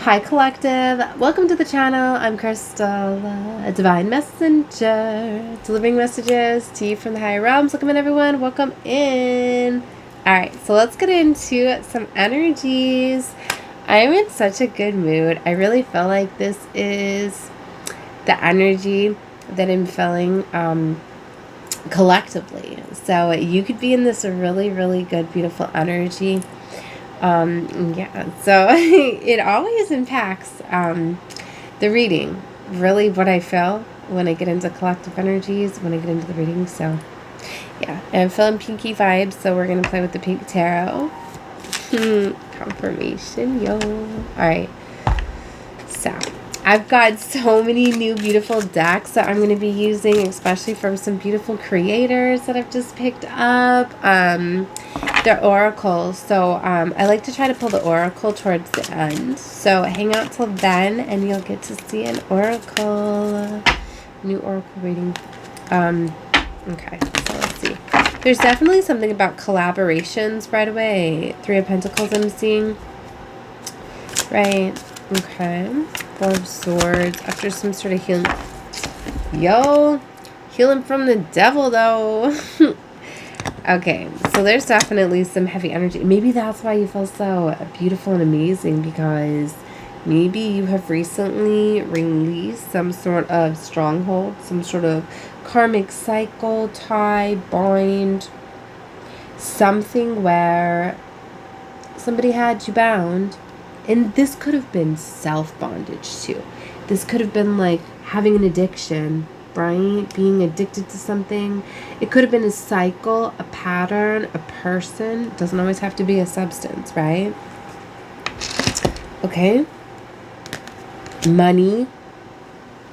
Hi Collective, welcome to the channel. I'm Crystal, a divine messenger, delivering messages to you from the higher realms. Welcome in everyone, welcome in. Alright, so let's get into some energies. I'm in such a good mood. I really feel like this is the energy that I'm feeling collectively. So you could be in this really, really good, beautiful energy. Yeah, so it always impacts the reading, really what I feel when I get into collective energies, when I get into the reading. So yeah, and I'm feeling pinky vibes, so we're going to play with the pink tarot. Confirmation, yo. Alright, so I've got so many new beautiful decks that I'm going to be using, especially from some beautiful creators that I've just picked up. They're oracles, so I like to try to pull the oracle towards the end. So hang out till then, and you'll get to see an oracle. New oracle reading. Okay, so let's see. There's definitely something about collaborations right away. Three of Pentacles I'm seeing. Right. Okay. Four of Swords. After some sort of healing. Yo! Healing from the devil, though. Okay, so there's definitely some heavy energy. Maybe that's why you feel so beautiful and amazing, because maybe you have recently released some sort of stronghold, some sort of karmic cycle, tie, bind, something where somebody had you bound. And this could have been self-bondage too. This could have been like having an addiction, right? Being addicted to something. It could have been a cycle, a pattern, a person. It doesn't always have to be a substance, right? Okay. Money,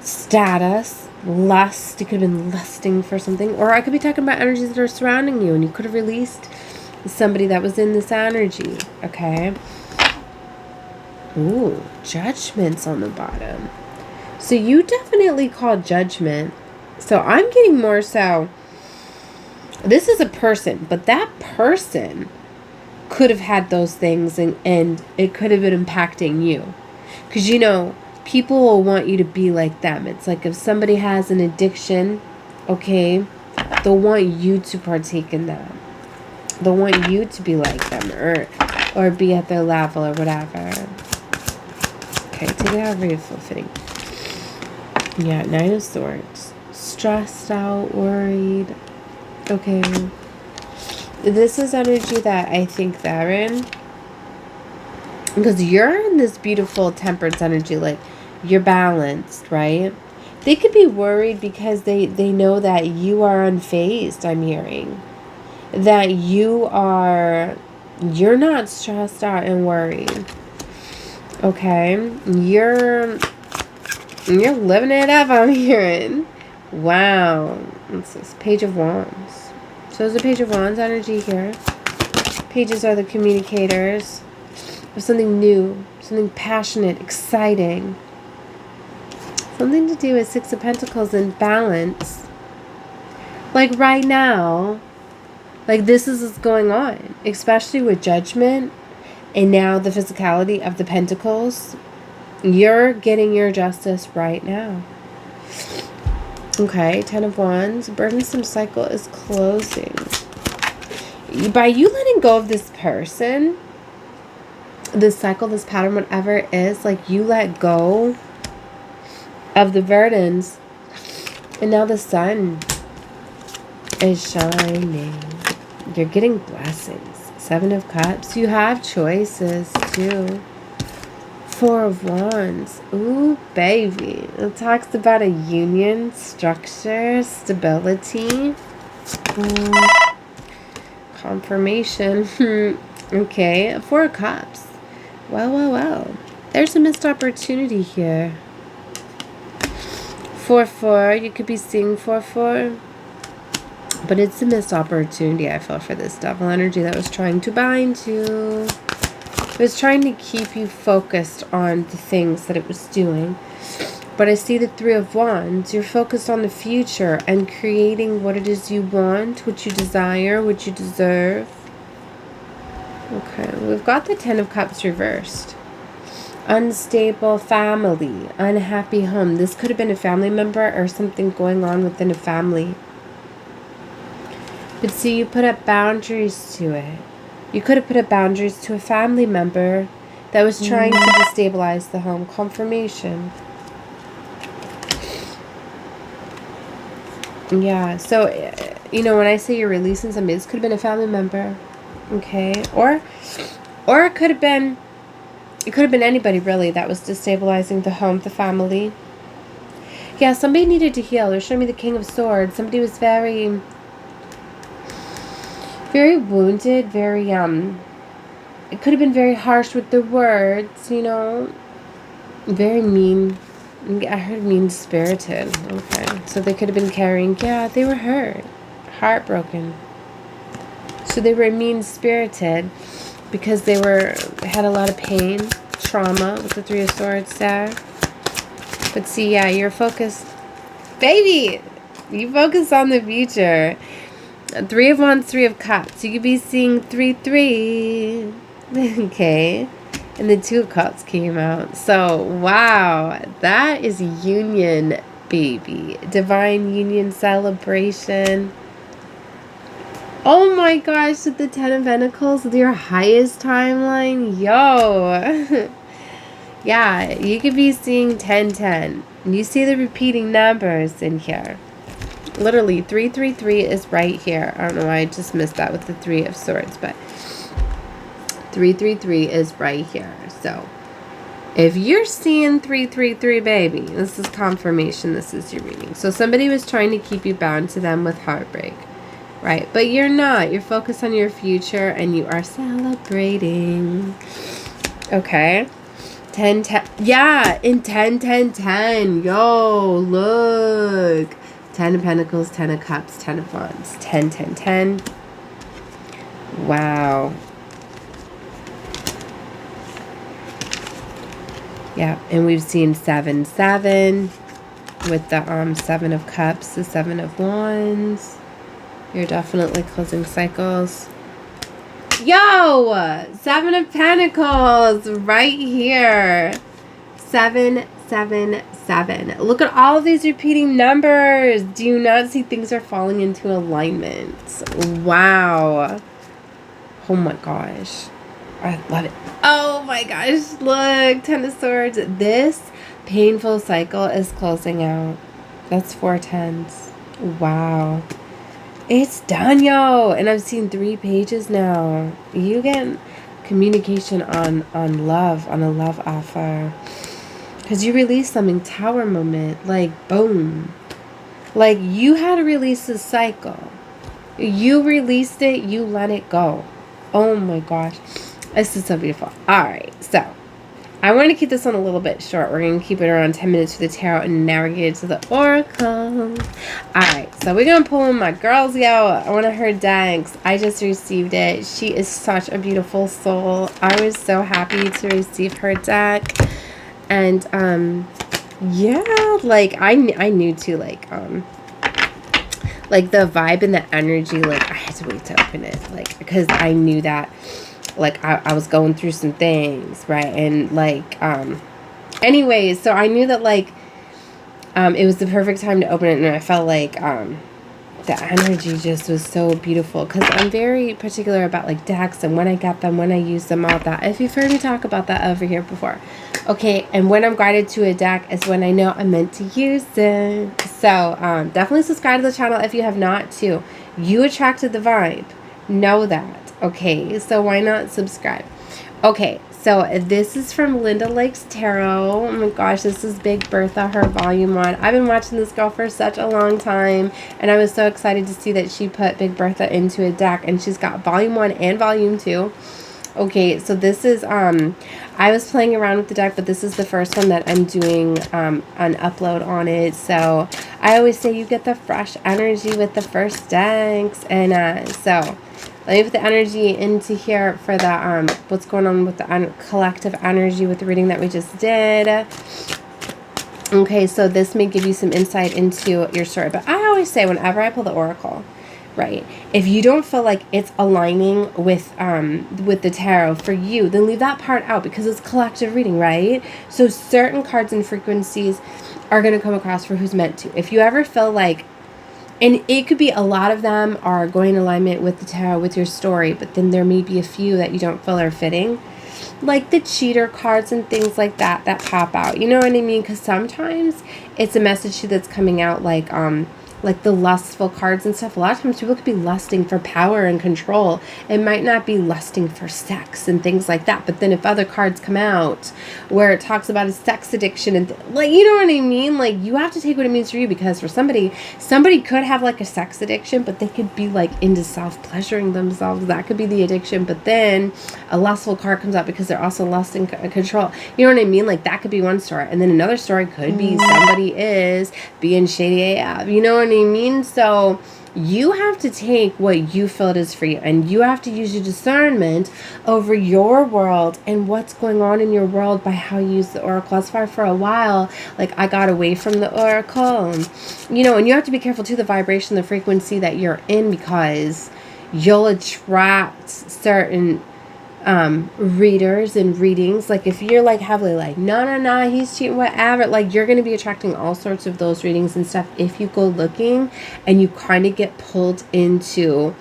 status, lust. You could have been lusting for something. Or I could be talking about energies that are surrounding you, and you could have released somebody that was in this energy. Okay. Ooh, judgments on the bottom. So you definitely call judgment. So I'm getting more so, this is a person, but that person could have had those things, and it could have been impacting you. Because, you know, people will want you to be like them. It's like if somebody has an addiction, okay, they'll want you to partake in that. They'll want you to be like them, or be at their level or whatever. Okay, take it however you feel fitting. Yeah, Nine of Swords. Stressed out, worried. Okay. This is energy that I think they're in. Because you're in this beautiful temperance energy. Like, you're balanced, right? They could be worried because they know that you are unfazed, I'm hearing. That you're not stressed out and worried. Okay? You're living it up, I'm hearing. Wow. What's this? Page of Wands. So there's a Page of Wands energy here. Pages are the communicators of something new, something passionate, exciting. Something to do with Six of Pentacles and balance. Like right now, like this is what's going on. Especially with Judgment and now the physicality of the Pentacles. You're getting your justice right now. Okay, Ten of Wands. Burdensome cycle is closing. By you letting go of this person, this cycle, this pattern, whatever it is, like you let go of the burdens. And now the sun is shining. You're getting blessings. Seven of Cups. You have choices too. Four of Wands. Ooh, baby. It talks about a union, structure, stability. Confirmation. Okay. Four of Cups. Well. There's a missed opportunity here. 4-4. You could be seeing 4-4. But it's a missed opportunity, I feel, for this devil energy that was trying to bind you. It was trying to keep you focused on the things that it was doing. But I see the Three of Wands. You're focused on the future and creating what it is you want, what you desire, what you deserve. Okay, we've got the Ten of Cups reversed. unstable family, unhappy home. This could have been a family member or something going on within a family. But see, you put up boundaries to it. You could have put up boundaries to a family member that was trying to destabilize the home. Confirmation. Yeah, so, you know, when I say you're releasing somebody, this could have been a family member. Okay? Or it could have been anybody, really, that was destabilizing the home, the family. Yeah, somebody needed to heal. They're showing me the King of Swords. Somebody was very, very wounded, very, it could have been very harsh with the words, you know. Very mean. I heard mean-spirited. Okay. So they could have been carrying, yeah, they were hurt. Heartbroken. So they were mean-spirited because they had a lot of pain, trauma with the Three of Swords there. But see, yeah, you're focused. Baby! You focus on the future. Three of Wands, Three of Cups. You could be seeing 3-3. Okay. And the Two of Cups came out. So, wow. That is union, baby. Divine union celebration. Oh my gosh, with the Ten of Pentacles, with your highest timeline. Yo. Yeah, you could be seeing 10-10. You see the repeating numbers in here. Literally, 333 is right here. I don't know why I just missed that with the Three of Swords, but 333 is right here. So, if you're seeing 333, baby, this is confirmation. This is your reading. So, somebody was trying to keep you bound to them with heartbreak, right? But you're not. You're focused on your future, and you are celebrating. Okay. 10-10. Yeah, in 10-10-10. Yo, look. 10 of Pentacles, 10 of Cups, 10 of Wands. 10-10-10. Wow. Yeah, and we've seen 7-7 with the 7 of Cups, the 7 of Wands. You're definitely closing cycles. Yo! 7 of Pentacles right here. 7-7-7. Look at all of these repeating numbers. Do you not see things are falling into alignment? Wow. Oh my gosh. I love it. Oh my gosh, look, 10 of Swords. This painful cycle is closing out. That's 4 tens. Wow. It's done, yo. And I've seen 3 pages now. You get communication on love, on a love offer. Because you released something, Tower moment. Like, boom. Like, you had to release this cycle. You released it, you let it go. Oh my gosh. This is so beautiful. Alright, so I want to keep this one a little bit short. We're going to keep it around 10 minutes for the tarot and navigate to the oracle. Alright, so we're going to pull in my girls, yo. One of her decks. I just received it. She is such a beautiful soul. I was so happy to receive her deck. And, yeah, like, I knew too, like the vibe and the energy, like, I had to wait to open it, like, because I knew that, like, I was going through some things, right, and, like, anyways, so I knew that, like, it was the perfect time to open it, and I felt like, the energy just was so beautiful, because I'm very particular about, like, decks, and when I get them, when I use them, all that. If you've heard me talk about that over here before. Okay, and when I'm guided to a deck is when I know I'm meant to use it. So, definitely subscribe to the channel if you have not, too. You attracted the vibe. Know that. Okay, so why not subscribe? Okay, so this is from Linda Likes Tarot. Oh my gosh, this is Big Bertha, her volume 1. I've been watching this girl for such a long time, and I was so excited to see that she put Big Bertha into a deck, and she's got volume 1 and volume 2. Okay, so this is, I was playing around with the deck, but this is the first one that I'm doing an upload on it. So I always say you get the fresh energy with the first decks. And so let me put the energy into here for the what's going on with the collective energy with the reading that we just did. Okay, so this may give you some insight into your story. But I always say whenever I pull the oracle, right? If you don't feel like it's aligning with the tarot for you, then leave that part out because it's collective reading, right? So certain cards and frequencies are going to come across for who's meant to. If you ever feel like, and it could be a lot of them are going in alignment with the tarot, with your story, but then there may be a few that you don't feel are fitting, like the cheater cards and things like that pop out. You know what I mean? Because sometimes it's a message that's coming out like the lustful cards and stuff. A lot of times people could be lusting for power and control. It might not be lusting for sex and things like that. But then if other cards come out where it talks about a sex addiction and like, you know what I mean? Like, you have to take what it means for you, because for somebody could have like a sex addiction, but they could be like into self-pleasuring themselves. That could be the addiction. But then a lustful card comes out because they're also lusting control. You know what I mean? Like, that could be one story. And then another story could be somebody is being shady AF. You know what I mean? So you have to take what you feel it is for you, and you have to use your discernment over your world and what's going on in your world by how you use the oracle. As far for a while, like, I got away from the oracle, you know, and you have to be careful too, the vibration, the frequency that you're in, because you'll attract certain readers and readings. Like, if you're like heavily like, no, he's cheating, whatever, like, you're going to be attracting all sorts of those readings and stuff if you go looking and you kind of get pulled into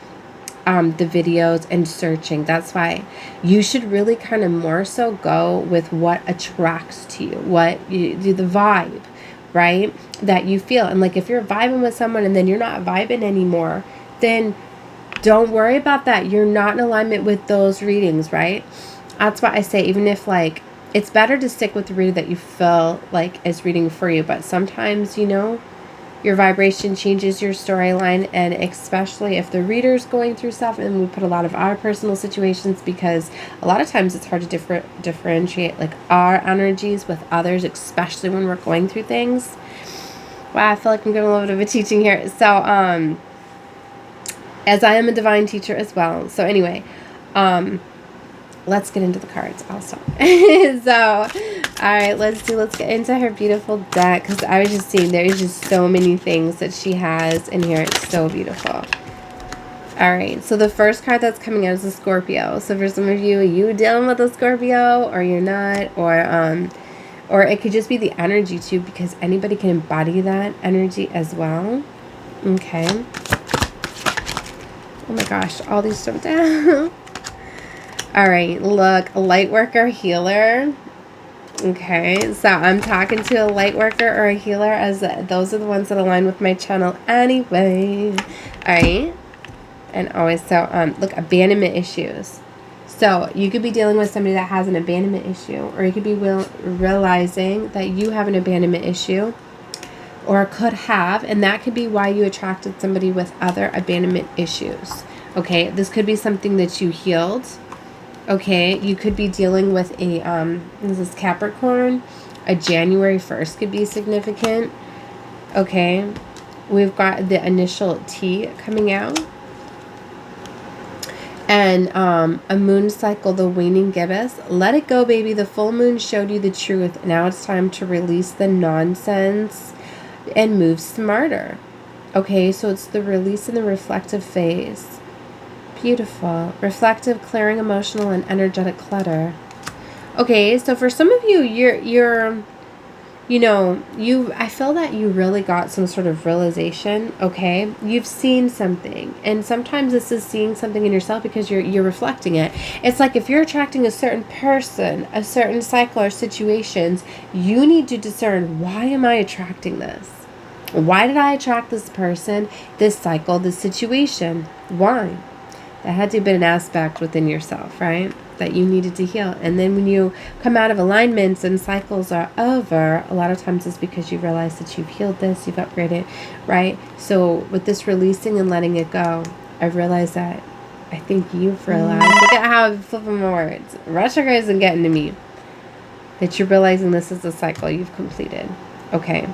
the videos and searching. That's why you should really kind of more so go with what attracts to you, what you do, the vibe, right, that you feel. And like, if you're vibing with someone and then you're not vibing anymore, then don't worry about that. You're not in alignment with those readings, right? That's why I say, even if like, it's better to stick with the reader that you feel like is reading for you. But sometimes, you know, your vibration changes your storyline, and especially if the reader's going through stuff, and we put a lot of our personal situations, because a lot of times it's hard to differentiate like our energies with others, especially when we're going through things. Wow, I feel like I'm giving a little bit of a teaching here. So, as I am a divine teacher as well. So anyway, let's get into the cards. I'll stop. So, all right, let's get into her beautiful deck, because I was just seeing there's just so many things that she has in here. It's so beautiful. All right, so the first card that's coming out is a Scorpio. So for some of you, are you dealing with a Scorpio, or you're not, or it could just be the energy too, because anybody can embody that energy as well. Okay. Oh my gosh, all these stuff down. All right, look, a light worker, healer. Okay, so I'm talking to a light worker or a healer, as those are the ones that align with my channel anyway. All right, and always, so look, abandonment issues. So you could be dealing with somebody that has an abandonment issue, or you could be realizing that you have an abandonment issue, or could have, and that could be why you attracted somebody with other abandonment issues. Okay, this could be something that you healed. Okay, you could be dealing with a, this is Capricorn, a January 1st could be significant. Okay, we've got the initial T coming out. And a moon cycle, the waning gibbous. Let it go, baby. The full moon showed you the truth. Now it's time to release the nonsense and move smarter. Okay, so it's the release in the reflective phase. Beautiful. Reflective, clearing emotional and energetic clutter. Okay, so for some of you, you're you know, I feel that you really got some sort of realization, okay? You've seen something, and sometimes this is seeing something in yourself because you're reflecting it. It's like if you're attracting a certain person, a certain cycle or situations, you need to discern, why am I attracting this? Why did I attract this person, this cycle, this situation? Why? That had to have been an aspect within yourself, right? That you needed to heal. And then when you come out of alignments and cycles are over, a lot of times it's because you realize that you've healed this, you've upgraded, right? So with this releasing and letting it go, I've realized that I think you've realized, look at how I'm flipping my words. Retrograde isn't getting to me. That you're realizing this is a cycle you've completed. Okay.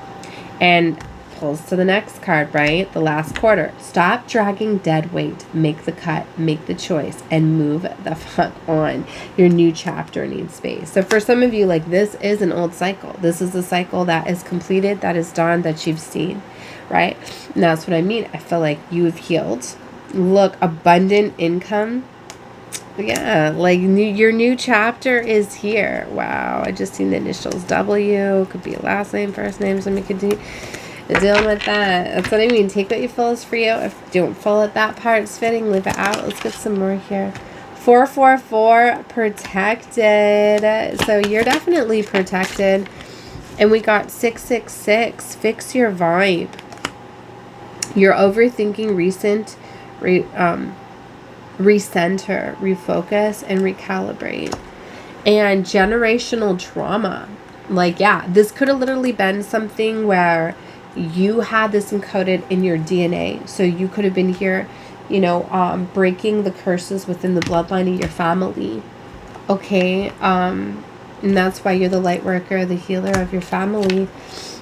And pulls to the next card, right? The last quarter. Stop dragging dead weight. Make the cut. Make the choice. And move the fuck on. Your new chapter needs space. So for some of you, like, this is an old cycle. This is a cycle that is completed, that is done, that you've seen, right? And that's what I mean. I feel like you've healed, Look, abundant income. Yeah, like your new chapter is here. Wow, I just seen the initials W. Could be a last name, first name. Somebody could be dealing with that. That's what I mean. Take what you feel is for you. If you don't feel that that part's fitting, leave it out. Let's get some more here. 444, protected. So you're definitely protected. And we got 666, fix your vibe. You're overthinking recenter, refocus, and recalibrate. And generational trauma. Like, yeah, this could have literally been something where you had this encoded in your DNA. So you could have been here, you know, breaking the curses within the bloodline of your family. Okay. And that's why you're the light worker, the healer of your family.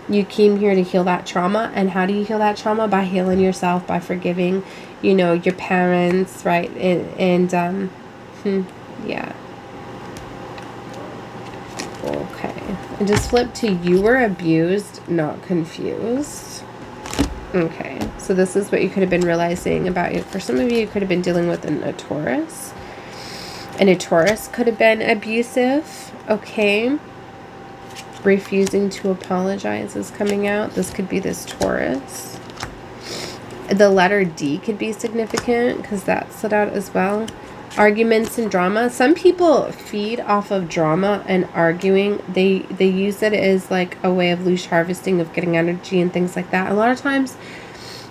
You came here to heal that trauma. And how do you heal that trauma? By healing yourself, by forgiving, you know, your parents, right? And yeah. Okay. I just flipped to you were abused, not confused. Okay. So this is what you could have been realizing about you. For some of you, you could have been dealing with a Taurus. And a Taurus could have been abusive. Okay. Refusing to apologize is coming out. This could be this Taurus. The letter D could be significant because that slid out as well. Arguments and drama. Some people feed off of drama and arguing. They use it as like a way of loose harvesting of getting energy and things like that. A lot of times,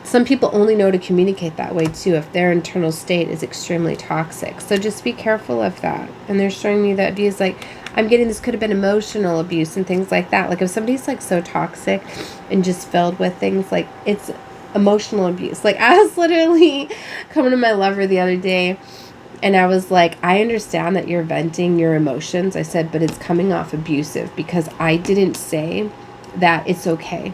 some people only know to communicate that way too if their internal state is extremely toxic. So just be careful of that. And they're showing me that abuse, like, I'm getting this could have been emotional abuse and things like that. Like if somebody's like so toxic and just filled with things, like it's emotional abuse. Like I was literally coming to my lover the other day and I was like, I understand that you're venting your emotions. I said, but it's coming off abusive because I didn't say that it's okay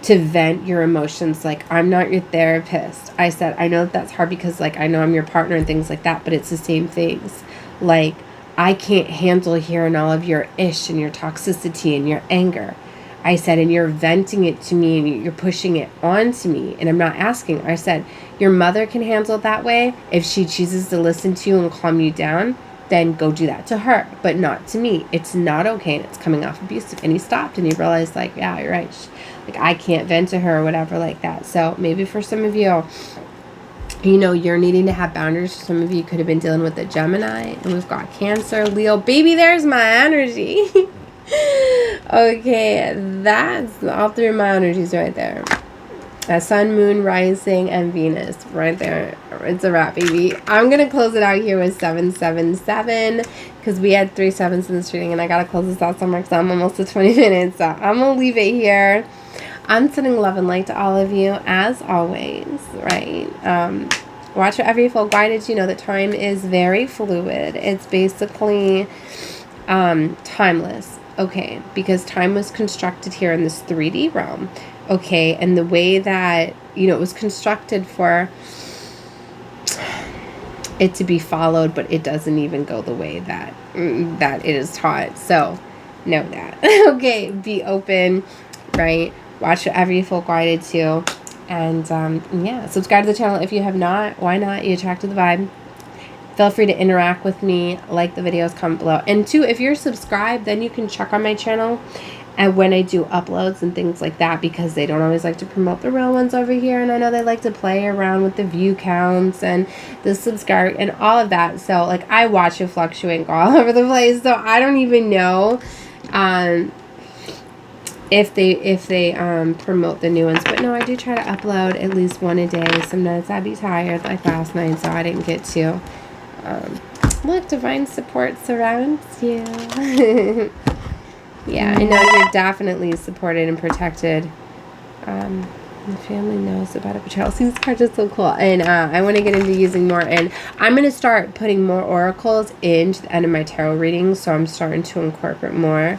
to vent your emotions. Like, I'm not your therapist. I said, I know that's hard because like, I know I'm your partner and things like that, but it's the same things. Like, I can't handle hearing all of your ish and your toxicity and your anger. I said, and you're venting it to me and you're pushing it onto me. And I'm not asking. I said, your mother can handle it that way. If she chooses to listen to you and calm you down, then go do that to her, but not to me. It's not okay. And it's coming off abusive. And he stopped and he realized like, yeah, you're right. Like I can't vent to her or whatever like that. So maybe for some of you, you know, you're needing to have boundaries. Some of you could have been dealing with a Gemini. And we've got Cancer, Leo. Baby, there's my energy. Okay, that's all three of my energies right there. Sun, Moon, Rising, and Venus. Right there. It's a wrap, baby. I'm going to close it out here with 777. Because we had 3 7s in this reading. And I got to close this out somewhere because I'm almost at 20 minutes. So I'm going to leave it here. I'm sending love and light to all of you, as always, right? Watch whatever you feel guided. You know that time is very fluid. It's basically timeless, okay? Because time was constructed here in this 3D realm, okay? And the way that, you know, it was constructed for it to be followed, but it doesn't even go the way that it is taught. So know that. Okay, be open, right? Watch whatever you feel guided to. And yeah, subscribe to the channel if you have not. Why not? You attract to the vibe. Feel free to interact with me. Like the videos, comment below. And two, if you're subscribed, then you can check on my channel and when I do uploads and things like that, because they don't always like to promote the real ones over here. And I know they like to play around with the view counts and the subscribe and all of that. So like I watch it fluctuate and go all over the place. So I don't even know if they promote the new ones. But no, I do try to upload at least one a day. Some nights I'd be tired, like last night, so I didn't get to. Look, divine support surrounds you. Yeah, I know you're definitely supported and protected. The family knows about a betrayal. See, this card is so cool. And I want to get into using more. And I'm going to start putting more oracles into the end of my tarot readings. So I'm starting to incorporate more.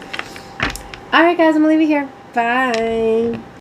Alright guys, I'm going to leave it here. Bye.